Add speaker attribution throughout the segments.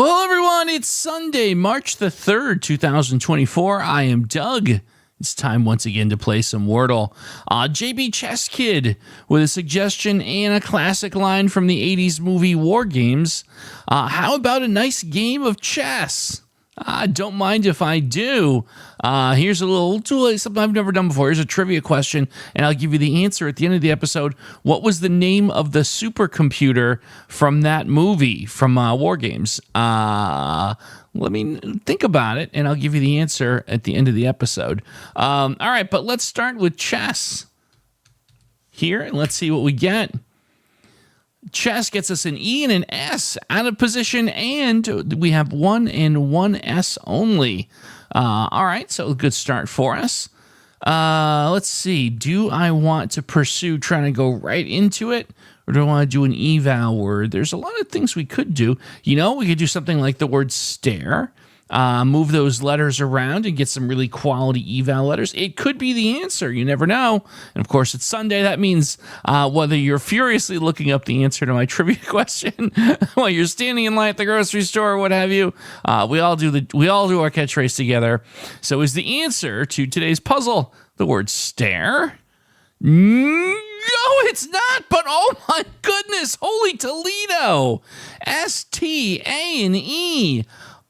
Speaker 1: Well, everyone, it's Sunday, March the 3rd, 2024. I am Doug. It's time once again to play some Wordle. JB Chess Kid with a suggestion and a classic line from the 80s movie War Games. How about a nice game of chess? Don't mind if I do. Here's a little tool, something I've never done before. Here's a trivia question, and I'll give you the answer at the end of the episode. What was the name of the supercomputer from that movie, from War Games? Let me think about it, and I'll give you the answer at the end of the episode. All right, but let's start with chess here, and let's see what we get. Chess gets us an E and an S out of position, and we have 1 and 1 S only. All right, so a good start for us. Let's see. Do I want to pursue trying to go right into it, or do I want to do an eval word? There's a lot of things we could do. You know, we could do something like the word stare. Move those letters around and get some really quality eval letters. It could be the answer. You never know. And of course, it's Sunday. That means whether you're furiously looking up the answer to my trivia question while you're standing in line at the grocery store or what have you, we all do our catchphrase together. So is the answer to today's puzzle the word stare? No, it's not, but oh my goodness, holy Toledo. S-T-A-N-E.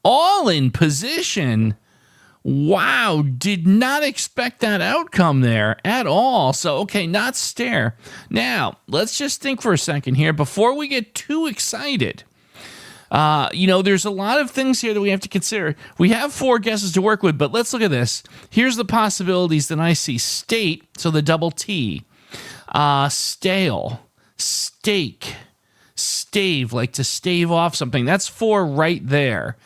Speaker 1: All in position. Wow, did not expect that outcome there at all. So, okay, not stare. Now, let's just think for a second here before we get too excited. There's a lot of things here that we have to consider. We have 4 guesses to work with, but let's look at this. Here's the possibilities that I see. State, so the double T. Stale, stake, stave, like to stave off something. That's 4 right there.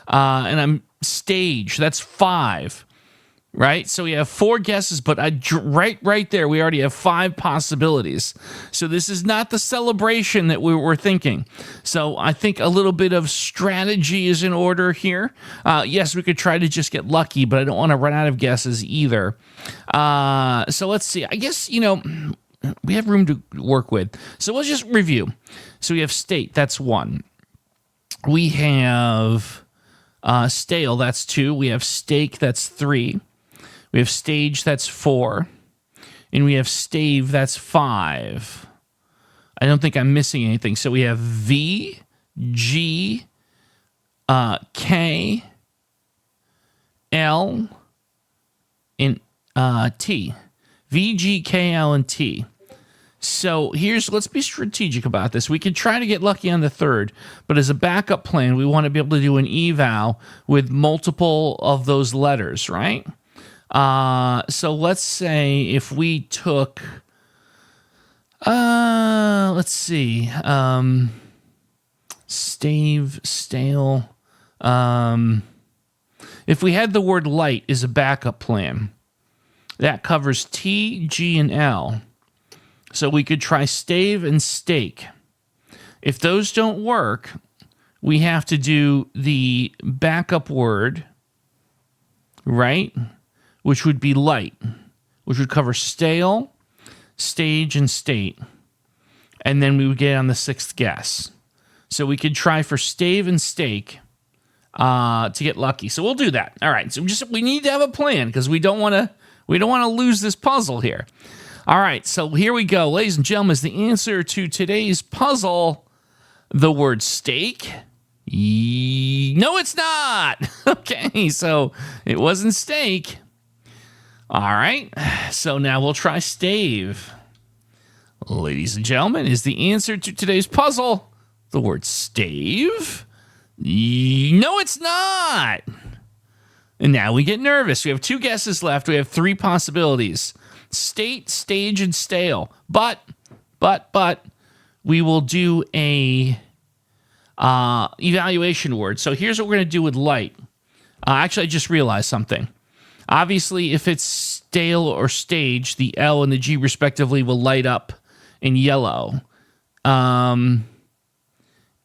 Speaker 1: And I'm stage, that's 5, right? So we have 4 guesses, but right there, we already have 5 possibilities. So this is not the celebration that we were thinking. So I think a little bit of strategy is in order here. Yes, we could try to just get lucky, but I don't want to run out of guesses either. So let's see. I guess, we have room to work with. So let's just review. So we have state, that's 1. We have stale, that's 2. We have stake, that's 3. We have stage, that's 4. And we have stave, that's 5. I don't think I'm missing anything. So we have V, G, K, L, and T. V, G, K, L, and T. So let's be strategic about this. We could try to get lucky on the 3rd, but as a backup plan, we want to be able to do an eval with multiple of those letters, right? So let's say if we took, let's see, stave, stale. If we had the word light as a backup plan, that covers T, G, and L. So we could try stave and stake. If those don't work, we have to do the backup word, right? Which would be light, which would cover stale, stage, and state. And then we would get on the 6th guess. So we could try for stave and stake to get lucky. So we'll do that. All right. So we need to have a plan because we don't want to lose this puzzle here. All right, so here we go. Ladies and gentlemen, is the answer to today's puzzle the word steak? No, it's not. Okay, so it wasn't steak. All right, so now we'll try stave. Ladies and gentlemen, is the answer to today's puzzle the word stave? No, it's not. And now we get nervous. We have 2 guesses left. We have 3 possibilities. State, stage, and stale. But, we will do a evaluation word. So here's what we're going to do with light. Actually, I just realized something. Obviously, if it's stale or stage, the L and the G respectively will light up in yellow.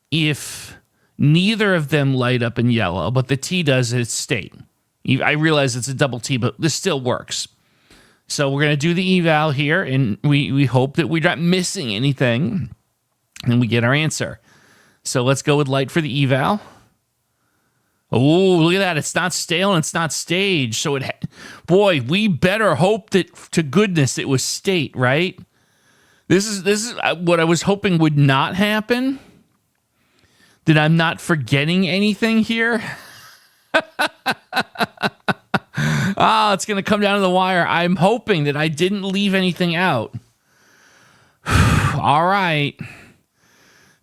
Speaker 1: If neither of them light up in yellow, but the T does, it's state. I realize it's a double T, but this still works. So we're going to do the eval here, and we hope that we're not missing anything, and we get our answer. So let's go with light for the eval. Oh, look at that. It's not stale and it's not staged. So boy, we better hope that to goodness it was state, right? This is what I was hoping would not happen. That I'm not forgetting anything here. It's going to come down to the wire. I'm hoping that I didn't leave anything out. All right.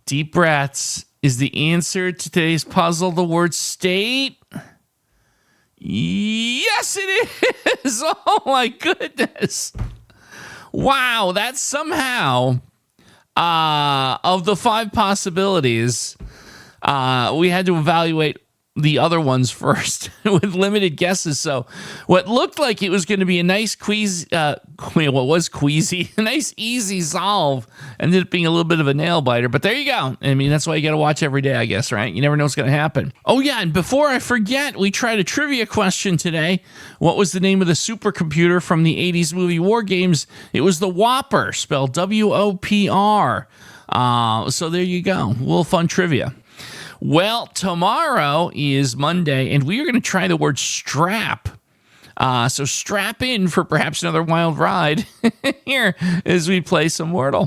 Speaker 1: Deep breaths. Is the answer to today's puzzle the word state? Yes, it is. Oh, my goodness. Wow, that's somehow, of the 5 possibilities, we had to evaluate the other ones first with limited guesses. So what looked like it was going to be a nice what was queasy, a nice easy solve ended up being a little bit of a nail biter. But there you go. I mean, that's why you got to watch every day, I guess, right? You never know what's going to happen. Oh, yeah. And before I forget, we tried a trivia question today. What was the name of the supercomputer from the 80s movie War Games? It was the Whopper, spelled W-O-P-R. So there you go. A little fun trivia. Well, tomorrow is Monday, and we are going to try the word strap. So strap in for perhaps another wild ride here as we play some Wordle.